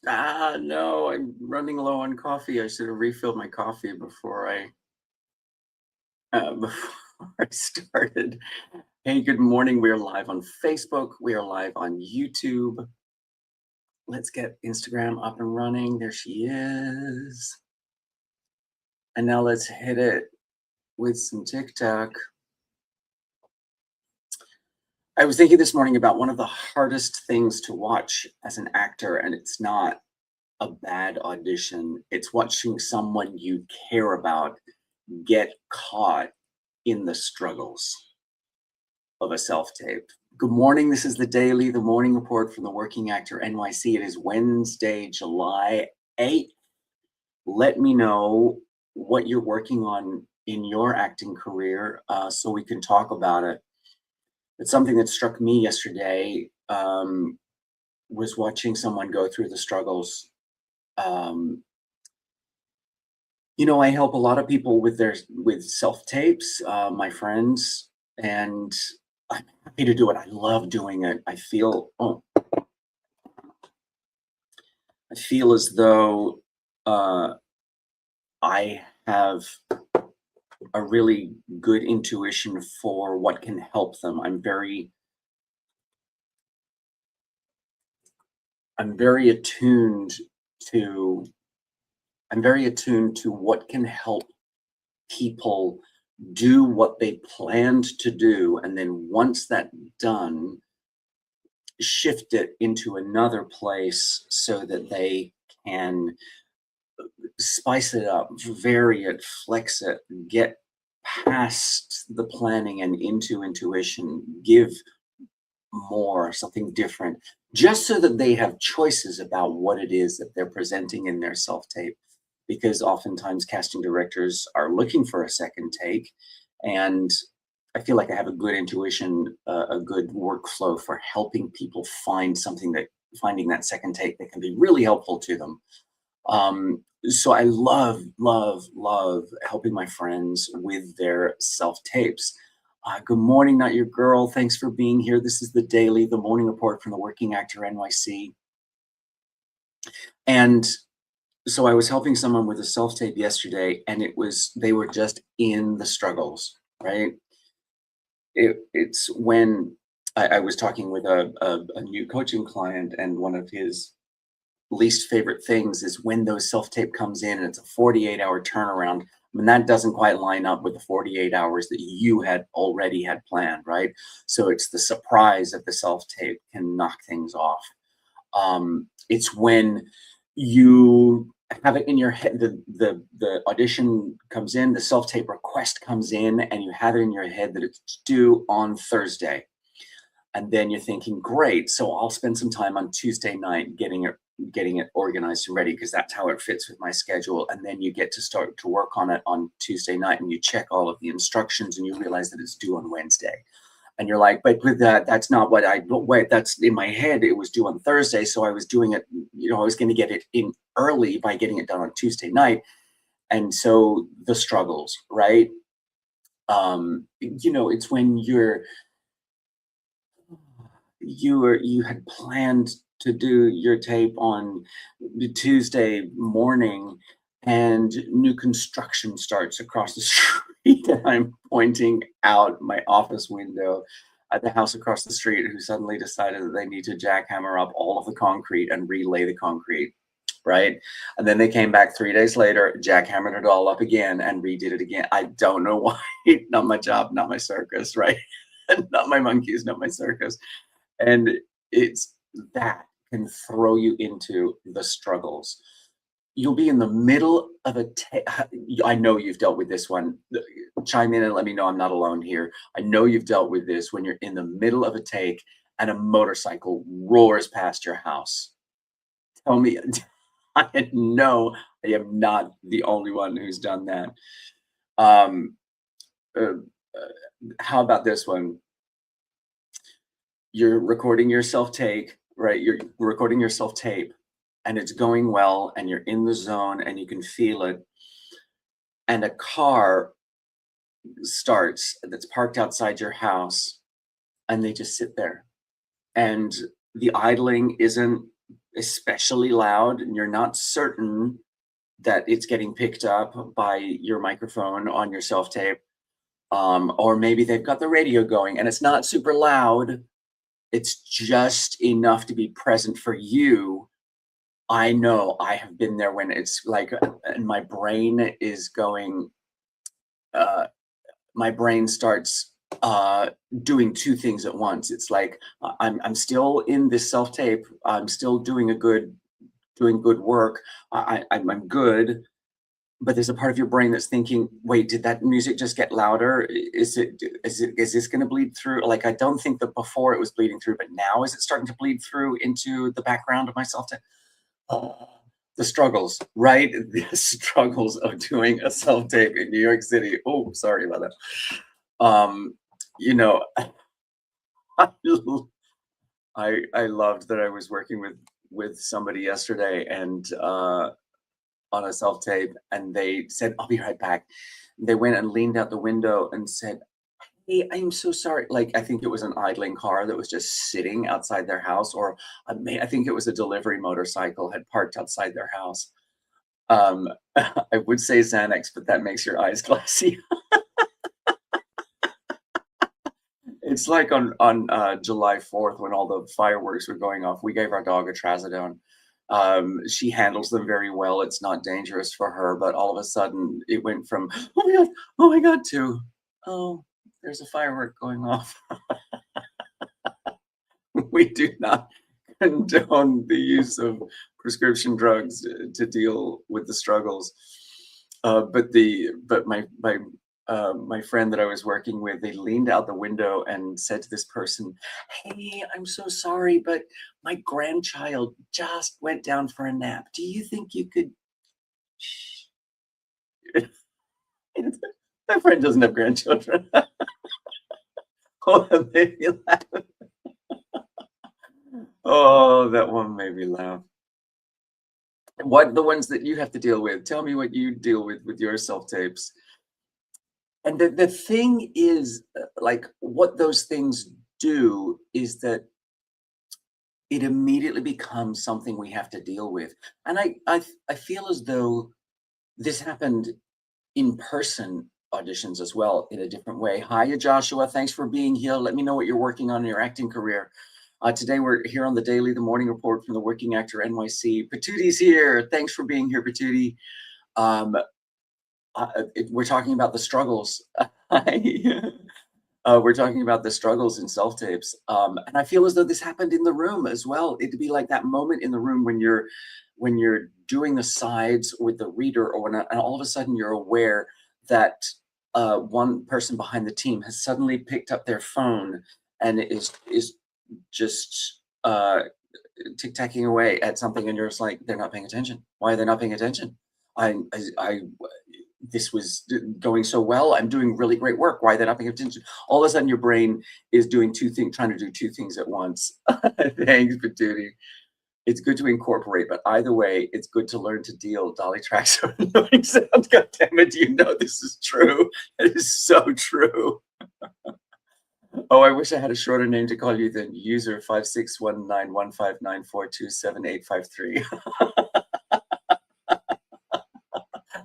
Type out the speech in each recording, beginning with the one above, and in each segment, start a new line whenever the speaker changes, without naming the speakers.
No, I'm running low on coffee. I should have refilled my coffee before I before I started. Hey, good morning. We are live on Facebook. We are live on YouTube. Let's get Instagram up and running. There she is. And now let's hit it with some TikTok. I was thinking this morning about one of the hardest things to watch as an actor, and it's not a bad audition. It's watching someone you care about get caught in the struggles of a self-tape. Good morning. This is the morning report from the Working Actor NYC. It is Wednesday, July 8th. Let me know what you're working on in your acting career so we can talk about it. It's something that struck me yesterday, was watching someone go through the struggles. I help a lot of people with self-tapes, my friends, and I'm happy to do it. I love doing it. I feel as though I have a really good intuition for what can help them. I'm very attuned to what can help people do what they planned to do, and then once that's done, shift it into another place so that they can spice it up, vary it, flex it, get past the planning and into intuition, give more, something different, just so that they have choices about what it is that they're presenting in their self-tape. Because oftentimes casting directors are looking for a second take, and I feel like I have a good intuition, a good workflow for helping people finding that second take that can be really helpful to them. So I love, love, love helping my friends with their self tapes. Good morning, not your girl. Thanks for being here. This is the morning report from the Working Actor NYC. And so I was helping someone with a self tape yesterday, and they were just in the struggles, right? It's when I was talking with a new coaching client, and one of his least favorite things is when those self-tape comes in and it's a 48-hour turnaround. I mean, that doesn't quite line up with the 48 hours that you had already had planned, right? So it's the surprise of the self-tape can knock things off. It's when you have it in your head, the audition comes in, the self-tape request comes in, and you have it in your head that it's due on Thursday. And then you're thinking, great, so I'll spend some time on Tuesday night getting it organized and ready, because that's how it fits with my schedule. And then you get to start to work on it on Tuesday night, and you check all of the instructions, and you realize that it's due on Wednesday. And you're like, but with that's not what wait, that's in my head. It was due on Thursday. So I was doing it, I was going to get it in early by getting it done on Tuesday night. And so the struggles, right? It's when you had planned to do your tape on Tuesday morning, and new construction starts across the street, and I'm pointing out my office window at the house across the street, who suddenly decided that they need to jackhammer up all of the concrete and relay the concrete, right? And then they came back 3 days later, jackhammered it all up again, and redid it again. I don't know why. Not my job, not my circus, right? Not my monkeys, not my circus. And it's that can throw you into the struggles. You'll be in the middle of a I know you've dealt with this one. Chime in and let me know I'm not alone here. I know you've dealt with this when you're in the middle of a take and a motorcycle roars past your house. Tell me, I know I am not the only one who's done that. Um, uh, how about this one? You're recording your self-take, right? You're recording your self-tape, and it's going well, and you're in the zone, and you can feel it. And a car starts that's parked outside your house, and they just sit there. And the idling isn't especially loud, and you're not certain that it's getting picked up by your microphone on your self tape, or maybe they've got the radio going and it's not super loud, it's just enough to be present for you. I know I have been there when it's like, and uh, my brain starts doing two things at once. It's like I'm still in this self tape. I'm still doing good work. I'm good, but there's a part of your brain that's thinking, wait, did that music just get louder? Is this going to bleed through? Like, I don't think that before it was bleeding through, but now is it starting to bleed through into the background of my self tape? Oh, the struggles, right? The struggles of doing a self tape in New York City. Oh, sorry about that. You know, I I loved that I was working with somebody yesterday and on a self tape, and they said, "I'll be right back." They went and leaned out the window and said, "Hey, I'm so sorry." Like, I think it was an idling car that was just sitting outside their house, or I think it was a delivery motorcycle had parked outside their house. I would say Xanax, but that makes your eyes glassy. It's like on July 4th when all the fireworks were going off. We gave our dog a trazodone. She handles them very well. It's not dangerous for her, but all of a sudden it went from oh my god to oh, there's a firework going off. We do not condone the use of prescription drugs to deal with the struggles. My friend that I was working with, they leaned out the window and said to this person, "Hey, I'm so sorry, but my grandchild just went down for a nap. Do you think you could?" Shh. My friend doesn't have grandchildren. Oh, that made me laugh. Oh, that one made me laugh. What the ones that you have to deal with? Tell me what you deal with your self tapes. And the thing is, like, what those things do is that it immediately becomes something we have to deal with. And I feel as though this happened in person auditions as well in a different way. Hiya, Joshua. Thanks for being here. Let me know what you're working on in your acting career. Today we're here on the daily, the morning report from the Working Actor NYC. Patooty's here. Thanks for being here, Patooty. Um, we're talking about the struggles. We're talking about the struggles in self tapes, and I feel as though this happened in the room as well. It'd be like that moment in the room when you're doing the sides with the reader, or when and all of a sudden you're aware that one person behind the team has suddenly picked up their phone and is just tic-tacking away at something, and you're just like, they're not paying attention. Why are they not paying attention? I this was going so well. I'm doing really great work. Why are they not paying attention? All of a sudden, your brain is doing two things, trying to do two things at once. Thanks, Patootie. It's good to incorporate, but either way, it's good to learn to deal. Dolly tracks are annoying sounds. God damn it, you know this is true. It is so true. Oh, I wish I had a shorter name to call you than user 56191594278853.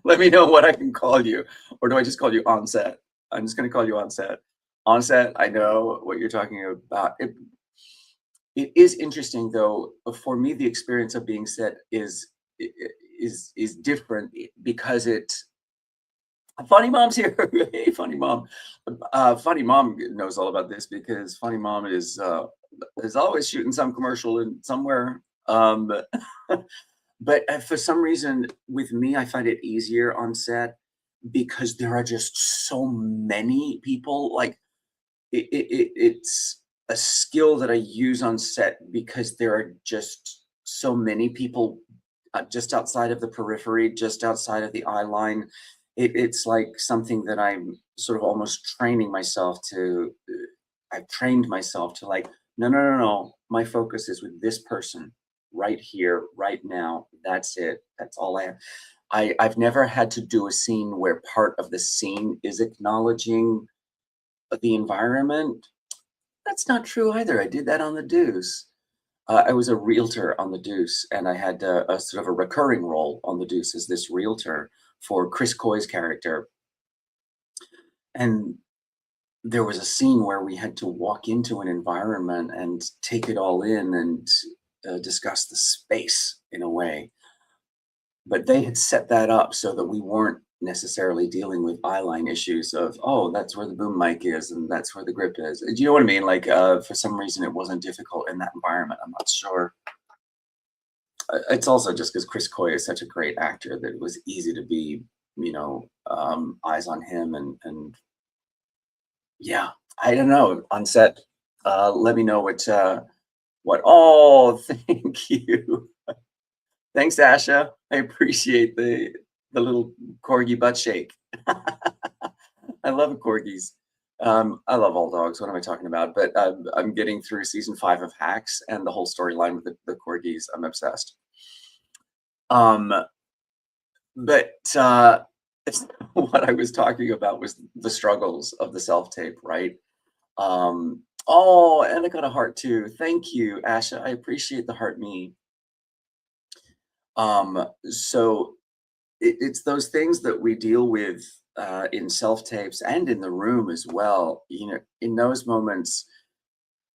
Let me know what I can call you. Or do I just call you on set? I'm just going to call you on set. On set, I know what you're talking about. It is interesting, though. For me, the experience of being set is different because it. Funny Mom's here. Hey, Funny Mom. Funny Mom knows all about this because Funny Mom is always shooting some commercial in somewhere. But for some reason, with me, I find it easier on set because there are just so many people. Like it's a skill that I use on set because there are just so many people just outside of the periphery, just outside of the eye line. It's like something that I'm sort of almost training myself to. I've trained myself to like, no, no, no, no. My focus is with this person right here, right now. That's it. That's all I have. I've never had to do a scene where part of the scene is acknowledging the environment. That's not true either. I did that on The Deuce. I was a realtor on the Deuce, and I had a sort of a recurring role on the Deuce as this realtor for Chris Coy's character. And there was a scene where we had to walk into an environment and take it all in and discuss the space in a way. But they had set that up so that we weren't necessarily dealing with eyeline issues of, oh, that's where the boom mic is and that's where the grip is. Do you know what I mean? Like, for some reason, it wasn't difficult in that environment. I'm not sure. It's also just because Chris Coy is such a great actor that it was easy to be, eyes on him and yeah, I don't know. On set, let me know what. Oh, thank you. Thanks, Asha. I appreciate the little corgi butt shake. I love corgis. I love all dogs. What am I talking about? But I'm getting through season 5 of Hacks and the whole storyline with the corgis. I'm obsessed. Um, but it's what I was talking about was the struggles of the self tape, right? Oh, and I got a heart too. Thank you, Asha. I appreciate the heart me. So it's those things that we deal with in self tapes and in the room as well. In those moments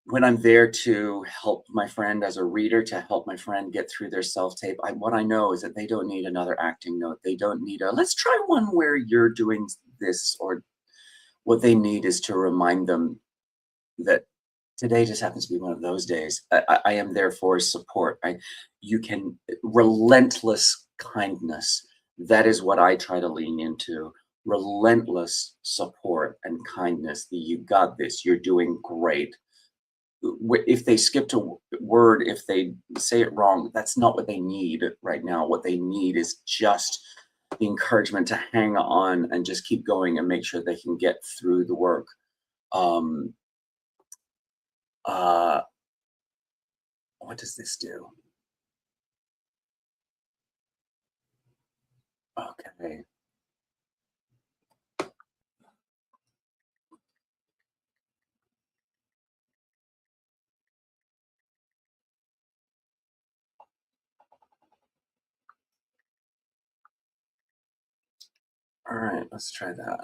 when I'm there to help my friend as a reader, to help my friend get through their self tape, what I know is that they don't need another acting note. They don't need let's try one where you're doing this, or what they need is to remind them that today just happens to be one of those days. I am there for support. You can relentless kindness. That is what I try to lean into. Relentless support and kindness. You got this. You're doing great. If they skipped a word, if they say it wrong, that's not what they need right now. What they need is just the encouragement to hang on and just keep going and make sure they can get through the work. Uh, what does this do? Okay. All right, let's try that.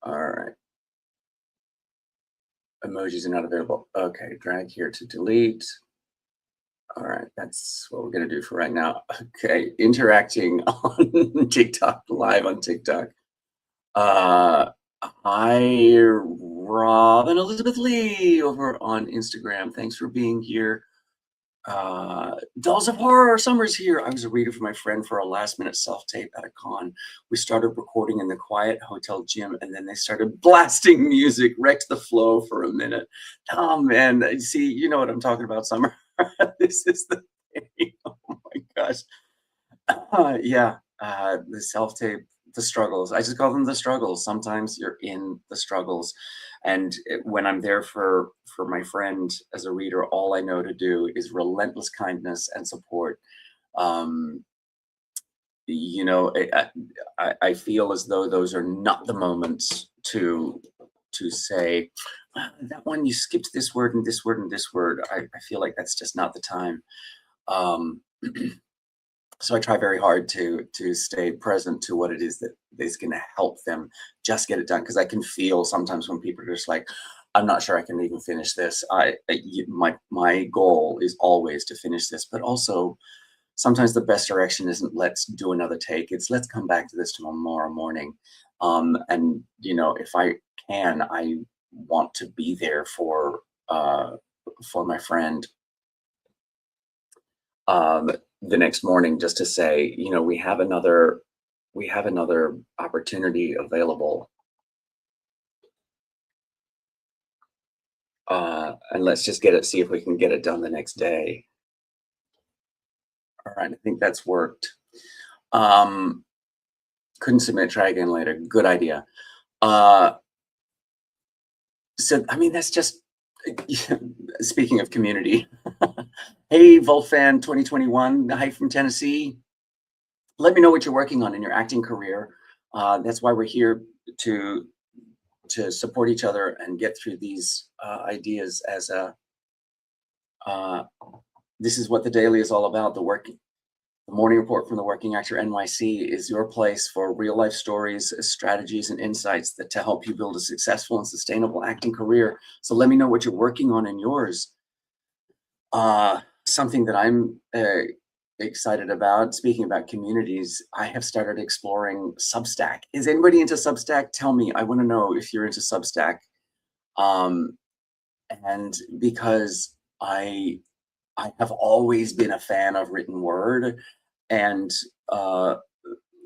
All right. Emojis are not available. Okay, drag here to delete. All right, that's what we're gonna do for right now. Okay, interacting on TikTok, live on TikTok. Hi, Rob and Elizabeth Lee over on Instagram. Thanks for being here. Dolls of Horror, Summer's here. I was a reader for my friend for a last minute self tape at a con. We started recording in the quiet hotel gym and then they started blasting music, wrecked the flow for a minute. Oh man, see, you know what I'm talking about, Summer. This is the thing. Oh my gosh. Yeah, the self tape, the struggles. I just call them the struggles. Sometimes you're in the struggles, and when I'm there for my friend as a reader, all I know to do is relentless kindness and support. Um, I feel as though those are not the moments to say that one you skipped this word and this word and this word. I feel like that's just not the time. Um, so I try very hard to stay present to what it is that is going to help them just get it done, because I can feel sometimes when people are just like, I'm not sure I can even finish this. My goal is always to finish this, but also sometimes the best direction isn't let's do another take. It's let's come back to this tomorrow morning. And if I can, I want to be there for my friend the next morning, just to say, we have another opportunity available, and let's just see if we can get it done the next day. All right, I think that's worked. um couldn't submit, try again later. Good idea. uh so I mean, that's just speaking of community. Hey, Volfan 2021, hi from Tennessee. Let me know what you're working on in your acting career. That's why we're here to to support each other and get through these ideas as a uh, this is what the daily is all about. The morning report from the Working Actor NYC is your place for real life stories, strategies, and insights that to help you build a successful and sustainable acting career. So let me know what you're working on in yours. Something that I'm excited about, speaking about communities, I have started exploring Substack. Is anybody into Substack? Tell me. I want to know if you're into Substack. Um, and because I have always been a fan of written word, and uh,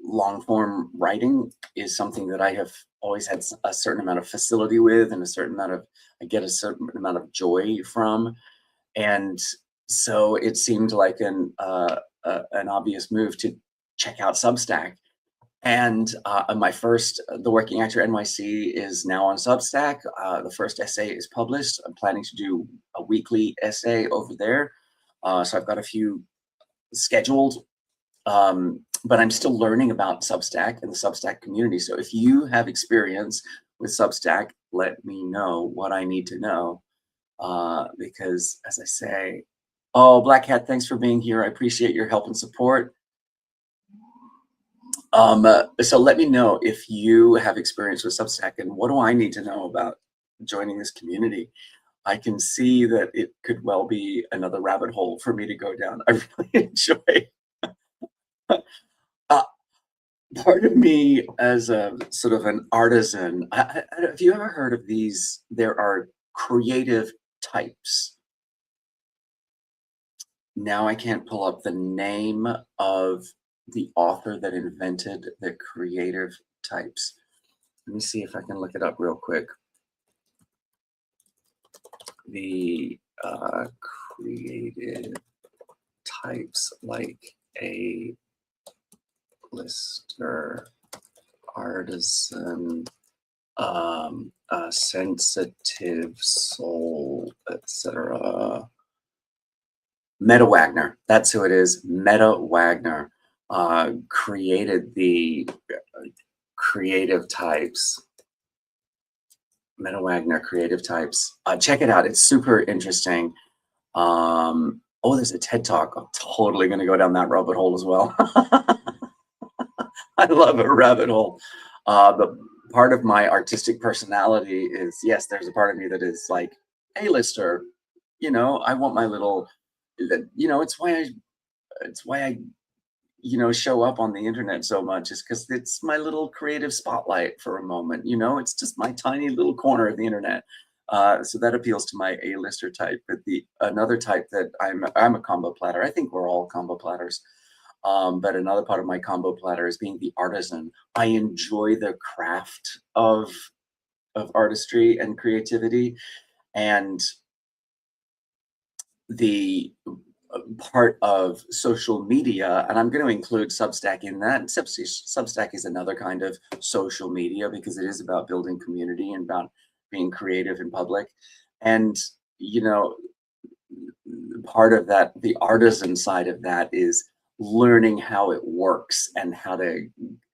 long form writing is something that I have always had a certain amount of facility with, and a certain amount of I get a certain amount of joy from. And so it seemed like an obvious move to check out Substack. And my first, the Working Actor NYC is now on Substack. The first essay is published. I'm planning to do a weekly essay over there. So I've got a few scheduled, but I'm still learning about Substack and the Substack community. So if you have experience with Substack, let me know what I need to know. Because as I say, oh, Black Hat, thanks for being here. I appreciate your help and support. So let me know if you have experience with Substack, and what do I need to know about joining this community? I can see that it could well be another rabbit hole for me to go down. I really enjoy uh, part of me as a sort of an artisan. Have you ever heard of these? There are creative types. Now I can't pull up the name of the author that invented the creative types. Let me see if I can look it up real quick. The creative types, like a lister, artisan, a sensitive soul, etc. Meta Wagner, that's who it is. Meta Wagner created the creative types. Meta Wagner creative types. Check it out. It's super interesting. Oh, there's a TED Talk. I'm totally going to go down that rabbit hole as well. I love a rabbit hole. But part of my artistic personality is, yes, there's a part of me that is like, A-lister. You know, I want my little, you know, it's why I show up on the internet so much, is because it's my little creative spotlight for a moment. It's just my tiny little corner of the internet. So that appeals to my A-lister type. But the another type that I'm a combo platter. I think we're all combo platters. But another part of my combo platter is being the artisan. I enjoy the craft of artistry and creativity, and the part of social media, and I'm going to include Substack in that. Substack is another kind of social media because it is about building community and about being creative in public. And, part of that, the artisan side of that, is learning how it works and how to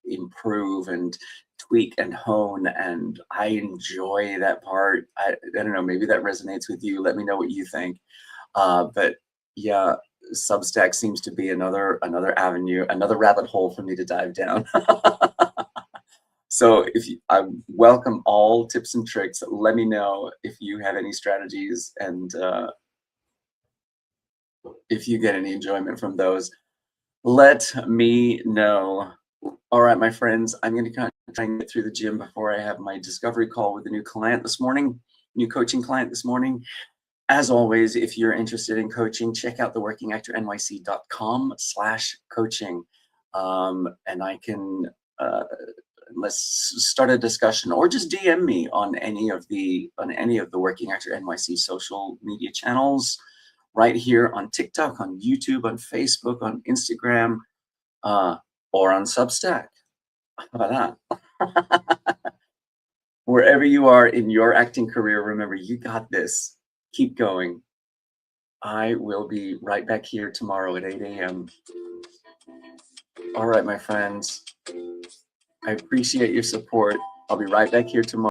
improve and tweak and hone. And I enjoy that part. I don't know, maybe that resonates with you. Let me know what you think. But yeah, Substack seems to be another avenue, another rabbit hole for me to dive down. So I welcome all tips and tricks. Let me know if you have any strategies, and if you get any enjoyment from those. Let me know. All right, my friends, I'm going to kind of try and get through the gym before I have my discovery call with a new client this morning, new coaching client this morning. As always, if you're interested in coaching, check out the workingactornyc.com/coaching. And I can, let's start a discussion, or just DM me on any of the Working Actor NYC social media channels, right here on TikTok, on YouTube, on Facebook, on Instagram, or on Substack. How about that? Wherever you are in your acting career, remember, you got this. Keep going. I will be right back here tomorrow at 8 a.m. All right, my friends. I appreciate your support. I'll be right back here tomorrow.